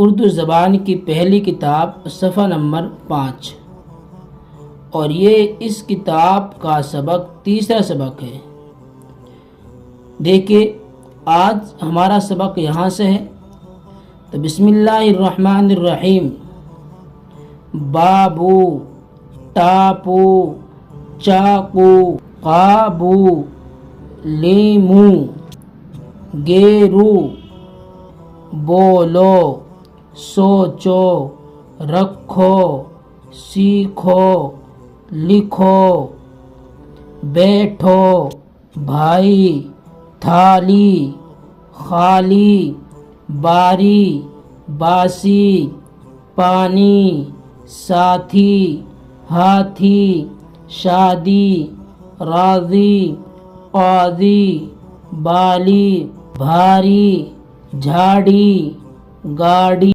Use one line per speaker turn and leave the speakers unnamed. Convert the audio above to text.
اردو زبان کی پہلی کتاب صفحہ نمبر 5، اور یہ اس کتاب کا تیسرا سبق ہے۔ دیکھیے آج ہمارا سبق یہاں سے ہے، تو بسم اللہ الرحمن الرحیم۔ بابو، ٹاپو، چاقو، قابو، لیمو، گیرو، بولو، سوچو، رکھو، سیکھو، لکھو، بیٹھو، بھائی، تھالی، خالی، باری، باسی، پانی، ساتھی، ہاتھی، شادی، راضی، قاضی، بالی، بھاری، جھاڑی، گاڑی۔